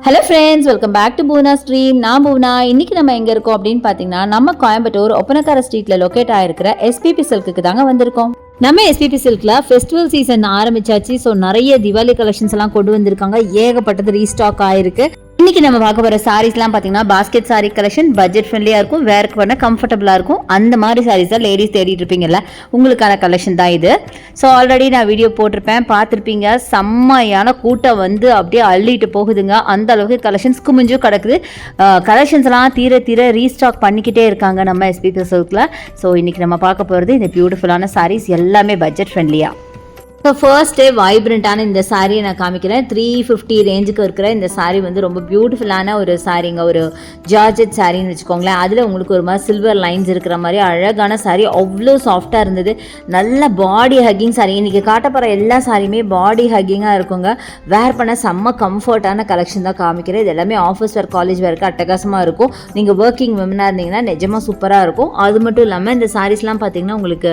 Hello friends, welcome back to Poona stream. நான் பூனா. இன்னைக்கு நம்ம எங்கே இருக்கோம் அப்படின்னு பார்த்தீங்கன்னா, நம்ம கோயம்புத்தூர் ஒப்பனக்கார ஸ்ட்ரீட்டில் லொக்கேட் ஆகிருக்கிற எஸ்பிபி சில்க்கு தாங்க வந்திருக்கோம். நம்ம எஸ்பிபி சில்கில் ஃபெஸ்டிவல் சீசன் ஆரம்பிச்சாச்சு. ஸோ நிறைய திவாலி கலெக்ஷன்ஸ் எல்லாம் கொண்டு வந்திருக்காங்க. ஏகப்பட்டது ரீஸ்டாக் ஆயிருக்கு. இன்னைக்கு நம்ம பார்க்க போகிற சாரீஸ்லாம் பார்த்தீங்கன்னா பாஸ்கெட் சாரீ கலெக்ஷன். பட்ஜெட் ஃப்ரெண்ட்லியாக இருக்கும், வேர் பண்ண கம்ஃபர்டபுளாக இருக்கும். அந்த மாதிரி சாரீஸ் தான் லேடிஸ் தேடிட்டு இருப்பீங்கல்ல, உங்களுக்கான கலெக்ஷன் தான் இது. ஸோ ஆல்ரெடி நான் வீடியோ போட்டிருப்பேன், பார்த்துருப்பீங்க. செம்மையான கூட்டம் வந்து அப்படியே அள்ளிட்டு போகுதுங்க. அந்த அளவுக்கு கலெக்ஷன்ஸ் குமிஞ்சும் கிடக்குது. கலெக்ஷன்ஸ்லாம் தீர தீர ரீஸ்டாக் பண்ணிக்கிட்டே இருக்காங்க நம்ம எஸ்பிபி சில்கில். ஸோ இன்னைக்கு நம்ம பார்க்க போகிறது இந்த பியூட்டிஃபுல்லான சாரீஸ், எல்லாமே பட்ஜெட் ஃப்ரெண்ட்லியாக. ஸோ ஃபர்ஸ்ட்டே வைப்ரண்ட்டான இந்த சாரியை நான் காமிக்கிறேன். 350 ரேஞ்சுக்கு இருக்கிற இந்த சாரீ வந்து ரொம்ப பியூட்டிஃபுல்லான ஒரு சாரீங்க. ஒரு ஜார்ஜெட் சாரின்னு வச்சுக்கோங்களேன். அதில் உங்களுக்கு ஒரு மாதிரி சில்வர் லைன்ஸ் இருக்கிற மாதிரி அழகான சாரீ. அவ்வளோ சாஃப்டாக இருந்தது. நல்ல பாடி ஹக்கிங் சாரீ. இன்றைக்கி காட்டப்படுற எல்லா சாரியுமே பாடி ஹக்கிங்காக இருக்குங்க. வேர் பண்ண செம்ம கம்ஃபர்ட்டான கலெக்ஷன் தான் காமிக்கிறேன். இது எல்லாமே ஆஃபீஸ் வேர், காலேஜ் வேருக்கு அட்டகாசமாக இருக்கும். நீங்கள் ஒர்க்கிங் விமனாக இருந்தீங்கன்னா நிஜமாக சூப்பராக இருக்கும். அது மட்டும் இல்லாமல் இந்த சாரீஸ்லாம் பார்த்தீங்கன்னா உங்களுக்கு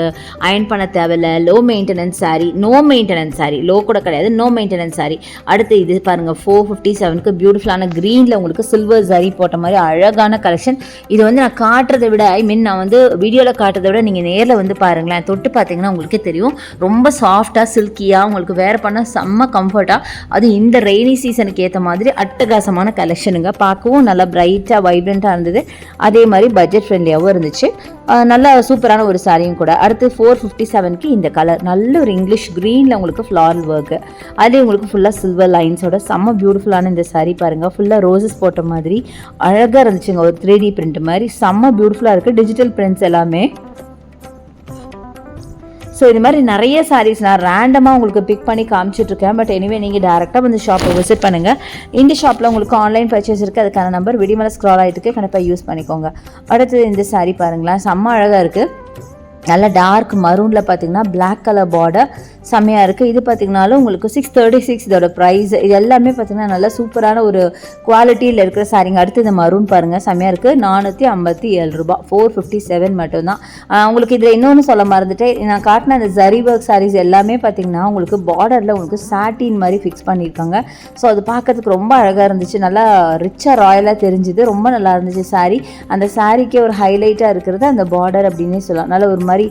அயன் பண்ண தேவையில்லை. Low maintenance sari. No maintenance sari, low கூட கிடையாது, நோ மெயின்டெனன்ஸ் சாரி. அடுத்து இது பாருங்க, 457க்கு பியூட்டிஃபுல்லான கிரீனில் உங்களுக்கு சில்வர் சாரி போட்ட மாதிரி அழகான கலெக்ஷன். இது வந்து நான் காட்டுறதை விட, நான் வந்து வீடியோவில் காட்டுறதை விட நீங்கள் நேரில் வந்து பாருங்களேன், தொட்டு பார்த்தீங்கன்னா உங்களுக்கே தெரியும். ரொம்ப சாஃப்டாக சில்கியாக உங்களுக்கு வேர் பண்ண செம்ம கம்ஃபர்ட்டாக. அது இந்த ரெய்னி சீசனுக்கு ஏற்ற மாதிரி அட்டகாசமான கலெக்ஷனுங்க. பார்க்கவும் நல்லா பிரைட்டாக வைப்ரண்ட்டாக இருந்தது. அதே மாதிரி பட்ஜெட் ஃப்ரெண்ட்லியாகவும் இருந்துச்சு. நல்ல சூப்பரான ஒரு சாரியும் கூட. அடுத்து 457க்கு இந்த கலர், நல்ல ஒரு இங்கிலீஷ் க்ரீனில் உங்களுக்கு ஃப்ளாரல் ஒர்க்கு. அதே உங்களுக்கு ஃபுல்லாக சில்வர் லைன்ஸோட செம்ம பியூட்டிஃபுல்லான இந்த சாரீ பாருங்கள். ஃபுல்லாக ரோசஸ் போட்ட மாதிரி அழகாக இருந்துச்சுங்க. ஒரு 3D பிரிண்ட் மாதிரி செம்ம பியூட்டிஃபுல்லாக இருக்குது. டிஜிட்டல் பிரிண்ட்ஸ் எல்லாமே. ஸோ இது மாதிரி நிறைய சாரீஸ் நான் ரேண்டமாக உங்களுக்கு பிக் பண்ணி காமிச்சிட்ருக்கேன். பட் எனிவே நீங்கள் டேரெக்டாக வந்து ஷாப்பை விசிட் பண்ணுங்கள். இந்த ஷாப்பில் உங்களுக்கு ஆன்லைன் பர்ச்சேஸ் இருக்குது. அதுக்கான நம்பர் வீடியோ மேலே ஸ்க்ரால் ஆகிட்டு கண்டிப்பாக யூஸ் பண்ணிக்கோங்க. அடுத்தது இந்த சாரீ பாருங்களேன், செம்ம அழகாக இருக்குது. நல்ல டார்க் மரூனில் பார்த்தீங்கன்னா பிளாக் கலர் பார்டர் செம்மையாக இருக்குது. இது பார்த்தீங்கன்னாலும் உங்களுக்கு 636 இதோட ப்ரைஸ். இது எல்லாமே பார்த்தீங்கன்னா நல்ல சூப்பரான ஒரு குவாலிட்டியில் இருக்கிற சாரீங்க. அடுத்து இந்த மரூன் பாருங்கள், செம்மையாக இருக்குது. 457 ரூபா, 457 மட்டும்தான். உங்களுக்கு இதில் இன்னொன்று சொல்ல மறந்துட்டேன், நான் காட்டின அந்த ஜரி ஒர்க் சாரீஸ் எல்லாமே பார்த்தீங்கன்னா உங்களுக்கு பார்டரில் உங்களுக்கு சாட்டின் மாதிரி ஃபிக்ஸ் பண்ணியிருக்காங்க. ஸோ அது பார்க்கறதுக்கு ரொம்ப அழகாக இருந்துச்சு. நல்லா ரிச்சாக ராயலாக தெரிஞ்சுது. ரொம்ப நல்லா இருந்துச்சு சாரீ. அந்த சாரீக்கே ஒரு ஹைலைட்டாக இருக்கிறது அந்த பார்டர் அப்படின்னே சொல்லலாம். நல்ல ஒரு மாதிரி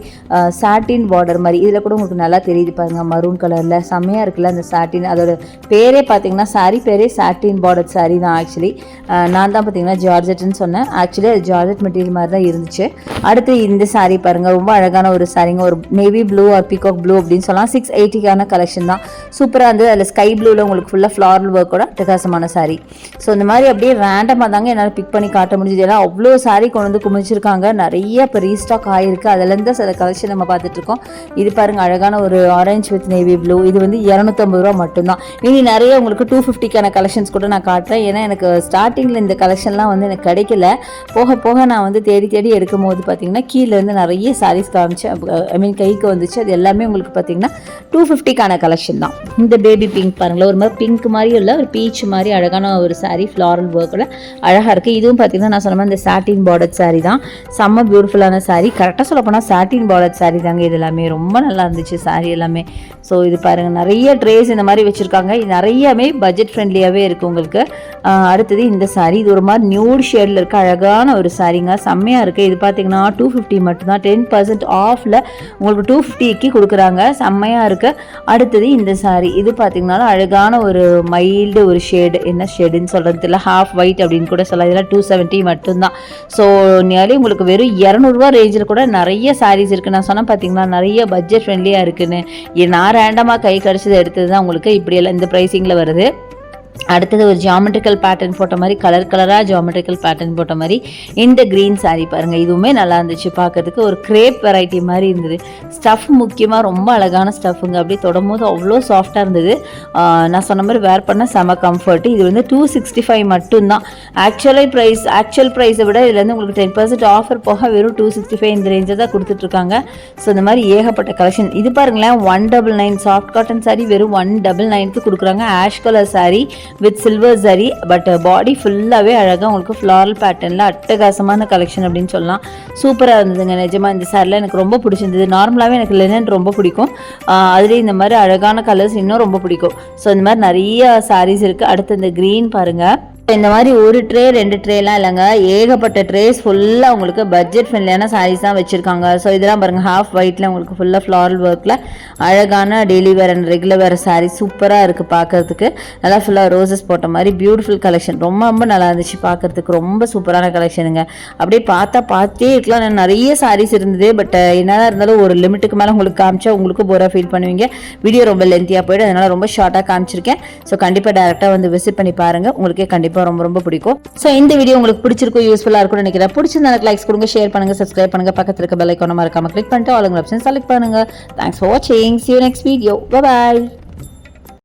சாட்டின் பார்டர் மாதிரி. இதில் கூட உங்களுக்கு நல்லா தெரியுது பாருங்க, மரூன் கலரில் செம்மையாக இருக்குல்ல அந்த சாட்டின். அதோட பேரே பார்த்தீங்கன்னா சாரீ பேரே சாட்டின் பார்டர் சாரீ தான். ஆக்சுவலி நான் தான் பார்த்தீங்கன்னா ஜார்ஜெட்னு சொன்னேன். ஆக்சுவலி அது ஜார்ஜெட் மெட்டீரியல் மாதிரி தான் இருந்துச்சு. அடுத்து இந்த சாரீ பாருங்கள், ரொம்ப அழகான ஒரு சாரீங்க. ஒரு navy blue or peacock blue அப்படின்னு சொல்லலாம். 680க்கான கலெக்ஷன் தான். சூப்பராக இருந்தது. அதில் ஸ்கை ப்ளூவில் உங்களுக்கு ஃபுல்லாக ஃப்ளாரல் ஒர்க்கோட அட்டகாசமான சாரீ. ஸோ இந்த மாதிரி அப்படியே ரேண்டமாக தாங்க என்னால் பிக் பண்ணி காட்ட முடிஞ்சது. ஏன்னா அவ்வளோ சாரீ கொண்டு வந்து குமிச்சிருக்காங்க. நிறைய இப்போ ரீஸ்டாக் ஆகிருக்கு. அதுலேருந்து சில கலெக்ஷன் நம்ம பார்த்துட்ருக்கோம். இது பாருங்கள், அழகான ஒரு ஆரஞ்சு வித் நேவி ப்ளூ. இது வந்து 250 ரூபா மட்டும்தான். இனி நிறைய உங்களுக்கு 250க்கான கலெக்ஷன்ஸ் கூட நான் காட்டுறேன். ஏன்னா எனக்கு ஸ்டார்டிங்கில் இந்த கலெக்ஷன்லாம் வந்து எனக்கு கிடைக்கல. போக போக நான் வந்து தேடி தேடி எடுக்கும் போது பார்த்தீங்கன்னா கீழே இருந்து நிறைய சாரீஸ் காமிச்சேன். கைக்கு வந்துச்சு. அது எல்லாமே உங்களுக்கு பார்த்தீங்கன்னா 250க்கான கலெக்ஷன் தான். இந்த பேபி பிங்க் பாருங்களேன், ஒரு மாதிரி பிங்க் மாதிரி இல்லை, ஒரு பீச் மாதிரி அழகான ஒரு சாரீ. ஃப்ளாரல் ஒர்க்கோட அழகாக இருக்குது. இதுவும் பார்த்தீங்கன்னா நான் சொன்ன மாதிரி இந்த சாட்டின் பார்டர் சாரீ தான். செம்ம பியூட்டிஃபுல்லான சாரீ. கரெக்டாக சொல்ல போனால் சாட்டின் பார்டர் சாரீ தாங்க. இது எல்லாமே ரொம்ப நல்லா இருந்துச்சு சாரீ எல்லாமே. ஸோ இது பாருங்கள், நிறைய ட்ரேஸ் இந்த மாதிரி வச்சுருக்காங்க. இது நிறையவே பட்ஜெட் ஃப்ரெண்ட்லியாகவே இருக்குது உங்களுக்கு. அடுத்தது இந்த சாரீ, இது ஒரு மாதிரி நியூட் ஷேடில் இருக்க அழகான ஒரு சாரீங்க. செம்மையாக இருக்குது. இது பார்த்தீங்கன்னா 250 மட்டும்தான். 10% ஆஃபில் உங்களுக்கு 250க்கு கொடுக்குறாங்க. செம்மையாக இருக்குது. அடுத்தது இந்த சாரீ, இது பார்த்தீங்கன்னா அழகான ஒரு மைல்டு ஒரு ஷேடு. என்ன ஷேடுன்னு சொல்கிறது இல்லை, ஹாஃப் ஒயிட் அப்படின்னு கூட சொல்லலாம். இதெல்லாம் 270 மட்டும்தான். ஸோ நியர்லி உங்களுக்கு வெறும் 200 ரூபா ரேஞ்சில் கூட நிறைய சாரீஸ் இருக்குது. நான் சொன்னால் பார்த்தீங்கன்னா நிறைய பட்ஜெட் ஃப்ரெண்ட்லியாக இருக்குன்னு. நான் ரேண்டமாக கை கடிச்சது எடுத்தது தான் உங்களுக்கு இப்படியெல்லாம் இந்த ப்ரைஸிங்கில் வருது. அடுத்தது ஒரு ஜியாமெட்ரிக்கல் பேட்டர்ன் போட்ட மாதிரி, கலர் கலராக ஜியாமெட்ரிக்கல் பேட்டர்ன் போட்ட மாதிரி இந்த க்ரீன் சாரீ பாருங்கள். இதுவுமே நல்லா இருந்துச்சு பார்க்கறதுக்கு. ஒரு கிரேப் வெரைட்டி மாதிரி இருந்தது. ஸ்டஃப் முக்கியமாக ரொம்ப அழகான ஸ்டஃப்புங்க. அப்படியே தொடும்போது அவ்வளோ சாஃப்டாக இருந்தது. நான் சொன்ன மாதிரி வேர் பண்ண செம கம்ஃபர்ட். இது வந்து 265 மட்டும்தான். ஆக்சுவல் ப்ரைஸை விட இதில் வந்து உங்களுக்கு 10% ஆஃபர் போக வெறும் 265 இந்த ரேஞ்சை தான் கொடுத்துட்ருக்காங்க. ஸோ இந்த மாதிரி ஏகப்பட்ட கலெக்ஷன். இது பாருங்களேன், 199 சாஃப்ட் காட்டன் சாரீ வெறும் 199க்கு கொடுக்குறாங்க. Ash colour sari with silver zari. But பாடி ஃபுல்லாகவே அழகாக உங்களுக்கு ஃப்ளாரல் பேட்டர்னில் அட்டகாசமான கலெக்ஷன் அப்படின்னு சொல்லலாம். சூப்பராக இருந்ததுங்க நிஜமாக. இந்த சாரியில் எனக்கு ரொம்ப பிடிச்சிருந்தது. நார்மலாகவே எனக்கு லெனன் ரொம்ப பிடிக்கும், அதுலேயும் இந்த மாதிரி அழகான கலர்ஸ் இன்னும் ரொம்ப பிடிக்கும். ஸோ இந்த மாதிரி நிறைய சாரீஸ் இருக்குது. அடுத்து இந்த க்ரீன் பாருங்கள். இந்த மாதிரி ஒரு ட்ரே 2 ட்ரேலாம் இல்லைங்க, ஏகப்பட்ட ட்ரேஸ் ஃபுல்லாக உங்களுக்கு பட்ஜெட் ஃப்ரெண்ட்லியான சாரீஸ் தான் வச்சுருக்காங்க. ஸோ இதெல்லாம் பாருங்கள், ஹாஃப் ஒயிட்டில் உங்களுக்கு ஃபுல்லாக ஃப்ளாரல் ஒர்க்கில் அழகான டெய்லி வேர் அண்ட் ரெகுலர் வேர் சாரீ சூப்பராக இருக்குது பார்க்குறதுக்கு. நல்லா ஃபுல்லாக ரோசஸ் போட்ட மாதிரி பியூட்டிஃபுல் கலெக்ஷன். ரொம்ப ரொம்ப நல்லா இருந்துச்சு பார்க்குறதுக்கு. ரொம்ப சூப்பரான கலெக்ஷனுங்க. அப்படியே பார்த்தே இருக்கலாம். நிறைய சாரீஸ் இருந்தது. பட் என்னதான் இருந்தாலும் ஒரு லிமிட்டுக்கு மேலே உங்களுக்கு காமிச்சா உங்களுக்கு போராக ஃபீல் பண்ணுவீங்க. வீடியோ ரொம்ப லென்த்தியாக போய்ட்டு அதனால் ரொம்ப ஷார்ட்டாக காமிச்சிருக்கேன். ஸோ கண்டிப்பாக டேரெக்டாக வந்து விசிட் பண்ணி பாருங்கள், உங்களுக்கே கண்டிப்பாக ரொம்ப ரொம்ப பிடிக்கும். சோ இந்த வீடியோ உங்களுக்கு பிடிச்சிருக்கும், யூஸ்ஃபுல்லா இருக்கும்னு நினைக்கிறேன். பிடிச்சிருந்தா லைக்ஸ் கொடுங்க, ஷேர் பண்ணுங்க, சப்ஸ்கிரைப் பண்ணுங்க, பக்கத்துல இருக்க பெல் ஐகானை மறக்காம கிளிக் பண்ணிட்டு ஆல் ஆப்ஷன் செலக்ட் பண்ணுங்க. Thanks for watching. See you next video. Bye bye.